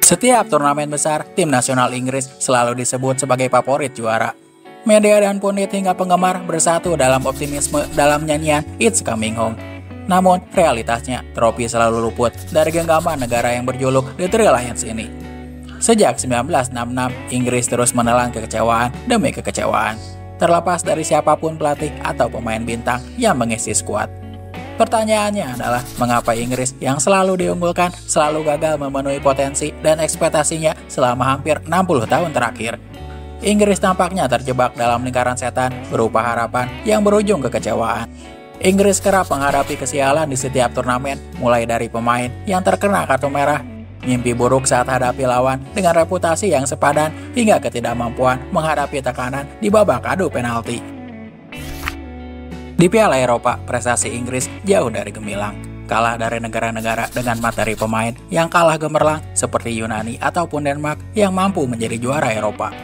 Setiap turnamen besar, tim nasional Inggris selalu disebut sebagai favorit juara. Media dan pundit hingga penggemar bersatu dalam optimisme dalam nyanyian It's Coming Home. Namun, realitasnya, trofi selalu luput dari genggaman negara yang berjuluk The Three Lions ini. Sejak 1966, Inggris terus menelan kekecewaan demi kekecewaan, terlepas dari siapapun pelatih atau pemain bintang yang mengisi skuad. Pertanyaannya adalah, mengapa Inggris yang selalu diunggulkan selalu gagal memenuhi potensi dan ekspektasinya selama hampir 60 tahun terakhir? Inggris tampaknya terjebak dalam lingkaran setan berupa harapan yang berujung kekecewaan. Inggris kerap menghadapi kesialan di setiap turnamen, mulai dari pemain yang terkena kartu merah, mimpi buruk saat hadapi lawan dengan reputasi yang sepadan, hingga ketidakmampuan menghadapi tekanan di babak adu penalti. Di Piala Eropa, prestasi Inggris jauh dari gemilang. Kalah dari negara-negara dengan materi pemain yang kalah gemerlang seperti Yunani ataupun Denmark yang mampu menjadi juara Eropa.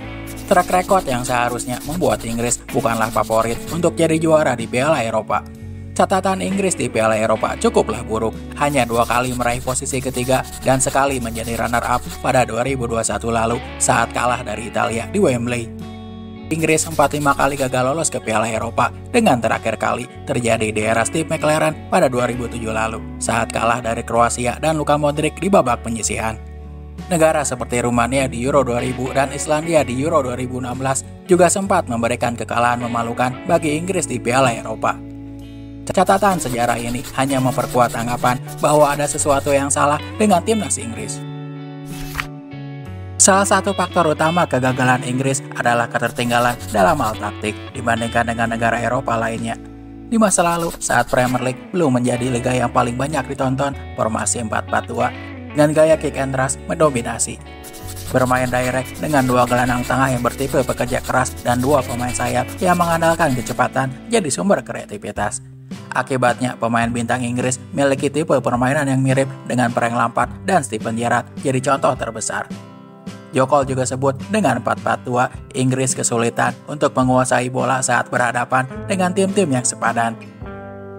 Track record yang seharusnya membuat Inggris bukanlah favorit untuk jadi juara di Piala Eropa. Catatan Inggris di Piala Eropa cukuplah buruk, hanya 2 kali meraih posisi ketiga dan sekali menjadi runner-up pada 2021 lalu saat kalah dari Italia di Wembley. Inggris 4-5 kali gagal lolos ke Piala Eropa, dengan terakhir kali terjadi di era Steve McClaren pada 2007 lalu, saat kalah dari Kroasia dan Luka Modric di babak penyisihan. Negara seperti Rumania di Euro 2000 dan Islandia di Euro 2016 juga sempat memberikan kekalahan memalukan bagi Inggris di Piala Eropa. Catatan sejarah ini hanya memperkuat anggapan bahwa ada sesuatu yang salah dengan timnas Inggris. Salah satu faktor utama kegagalan Inggris adalah ketertinggalan dalam hal taktik dibandingkan dengan negara Eropa lainnya. Di masa lalu, saat Premier League belum menjadi liga yang paling banyak ditonton, formasi 4-4-2 dengan gaya kick and rush mendominasi. Bermain direct dengan 2 gelandang tengah yang bertipe pekerja keras dan 2 pemain sayap yang mengandalkan kecepatan jadi sumber kreativitas. Akibatnya, pemain bintang Inggris memiliki tipe permainan yang mirip dengan Frank Lampard dan Steven Gerrard jadi contoh terbesar. Jokol juga sebut dengan 4-4-2, Inggris kesulitan untuk menguasai bola saat berhadapan dengan tim-tim yang sepadan.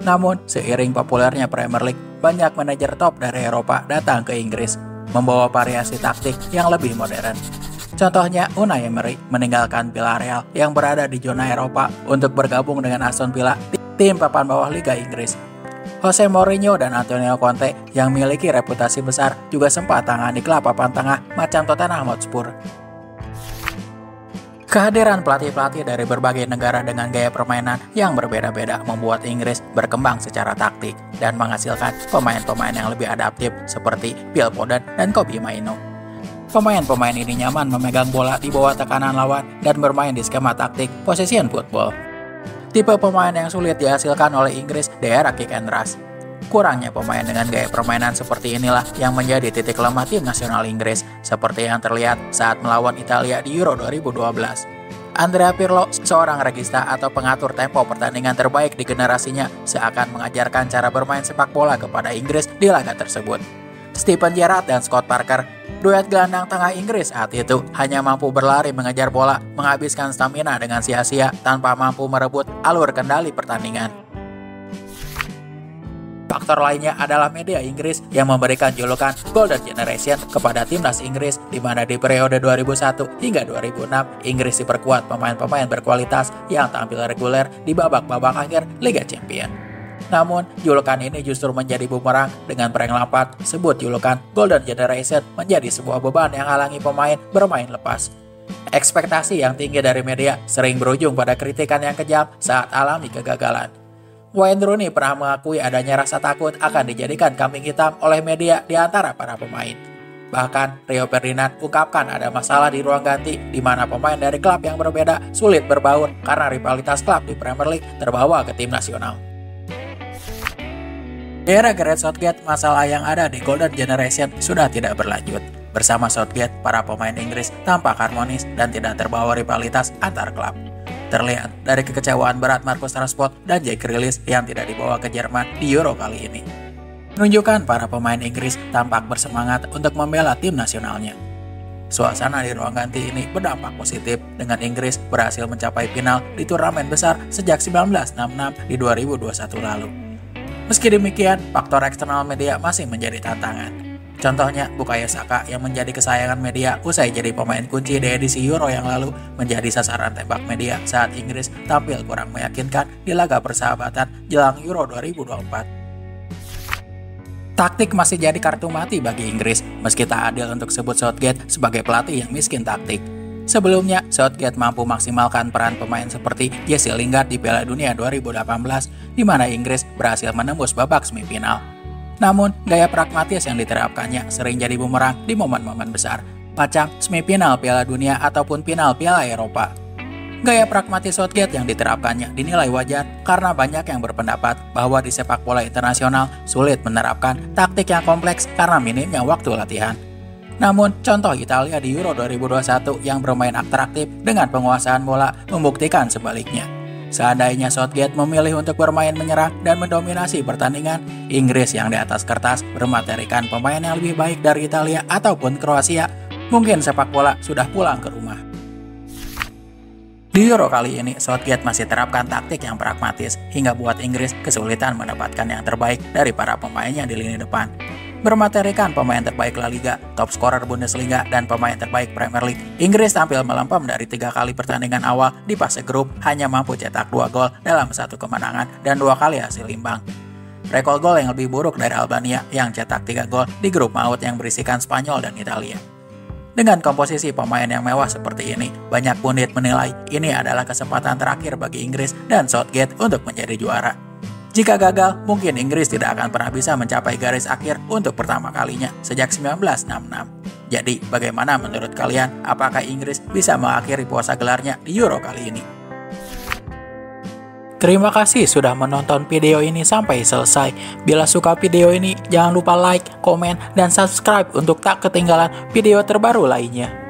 Namun, seiring populernya Premier League, banyak manajer top dari Eropa datang ke Inggris, membawa variasi taktik yang lebih modern. Contohnya, Unai Emery meninggalkan Villarreal yang berada di zona Eropa untuk bergabung dengan Aston Villa, tim papan bawah Liga Inggris. Jose Mourinho dan Antonio Conte yang memiliki reputasi besar juga sempat tangani klub papan tengah macam Tottenham Hotspur. Kehadiran pelatih-pelatih dari berbagai negara dengan gaya permainan yang berbeda-beda membuat Inggris berkembang secara taktik dan menghasilkan pemain-pemain yang lebih adaptif seperti Phil Foden dan Kobbie Mainoo. Pemain-pemain ini nyaman memegang bola di bawah tekanan lawan dan bermain di skema taktik possession football. Tipe pemain yang sulit dihasilkan oleh Inggris di era kick and rush. Kurangnya pemain dengan gaya permainan seperti inilah yang menjadi titik lemah tim nasional Inggris, seperti yang terlihat saat melawan Italia di Euro 2012. Andrea Pirlo, seorang regista atau pengatur tempo pertandingan terbaik di generasinya, seakan mengajarkan cara bermain sepak bola kepada Inggris di laga tersebut. Steven Gerrard dan Scott Parker, duet gelandang tengah Inggris saat itu, hanya mampu berlari mengejar bola, menghabiskan stamina dengan sia-sia tanpa mampu merebut alur kendali pertandingan. Faktor lainnya adalah media Inggris yang memberikan julukan Golden Generation kepada timnas Inggris, di mana di periode 2001 hingga 2006 Inggris diperkuat pemain-pemain berkualitas yang tampil reguler di babak-babak akhir Liga Champions. Namun, julukan ini justru menjadi bumerang dengan Frank Lampard sebut julukan Golden Generation menjadi sebuah beban yang halangi pemain bermain lepas. Ekspektasi yang tinggi dari media sering berujung pada kritikan yang kejam saat alami kegagalan. Wayne Rooney pernah mengakui adanya rasa takut akan dijadikan kambing hitam oleh media di antara para pemain. Bahkan, Rio Ferdinand ungkapkan ada masalah di ruang ganti di mana pemain dari klub yang berbeda sulit berbaur karena rivalitas klub di Premier League terbawa ke tim nasional. Di era Gareth Southgate, masalah yang ada di Golden Generation sudah tidak berlanjut. Bersama Southgate, para pemain Inggris tampak harmonis dan tidak terbawa rivalitas antar klub. Terlihat dari kekecewaan berat Marcus Rashford dan Jack Grealish yang tidak dibawa ke Jerman di Euro kali ini. Menunjukkan para pemain Inggris tampak bersemangat untuk membela tim nasionalnya. Suasana di ruang ganti ini berdampak positif dengan Inggris berhasil mencapai final di turnamen besar sejak 1966 di 2021 lalu. Meski demikian, faktor eksternal media masih menjadi tantangan. Contohnya, Bukayo Saka yang menjadi kesayangan media usai jadi pemain kunci di edisi Euro yang lalu menjadi sasaran tembak media saat Inggris tampil kurang meyakinkan di laga persahabatan jelang Euro 2024. Taktik masih jadi kartu mati bagi Inggris, meski tak adil untuk sebut Southgate sebagai pelatih yang miskin taktik. Sebelumnya, Southgate mampu maksimalkan peran pemain seperti Jesse Lingard di Piala Dunia 2018, di mana Inggris berhasil menembus babak semifinal. Namun, gaya pragmatis yang diterapkannya sering jadi bumerang di momen-momen besar, macam semifinal Piala Dunia ataupun final Piala Eropa. Gaya pragmatis Southgate yang diterapkannya dinilai wajar karena banyak yang berpendapat bahwa di sepak bola internasional sulit menerapkan taktik yang kompleks karena minimnya waktu latihan. Namun, contoh Italia di Euro 2021 yang bermain atraktif dengan penguasaan bola membuktikan sebaliknya. Seandainya Southgate memilih untuk bermain menyerang dan mendominasi pertandingan, Inggris yang di atas kertas bermaterikan pemain yang lebih baik dari Italia ataupun Kroasia, mungkin sepak bola sudah pulang ke rumah. Di Euro kali ini, Southgate masih terapkan taktik yang pragmatis hingga buat Inggris kesulitan mendapatkan yang terbaik dari para pemainnya di lini depan. Bermaterikan pemain terbaik La Liga, top scorer Bundesliga, dan pemain terbaik Premier League, Inggris tampil melempem dari 3 kali pertandingan awal di fase grup hanya mampu cetak 2 gol dalam 1 kemenangan dan 2 kali hasil imbang. Rekor gol yang lebih buruk dari Albania yang cetak 3 gol di grup maut yang berisikan Spanyol dan Italia. Dengan komposisi pemain yang mewah seperti ini, banyak pundit menilai ini adalah kesempatan terakhir bagi Inggris dan Southgate untuk menjadi juara. Jika gagal, mungkin Inggris tidak akan pernah bisa mencapai garis akhir untuk pertama kalinya sejak 1966. Jadi, bagaimana menurut kalian? Apakah Inggris bisa mengakhiri puasa gelarnya di Euro kali ini? Terima kasih sudah menonton video ini sampai selesai. Bila suka video ini, jangan lupa like, komen, dan subscribe untuk tak ketinggalan video terbaru lainnya.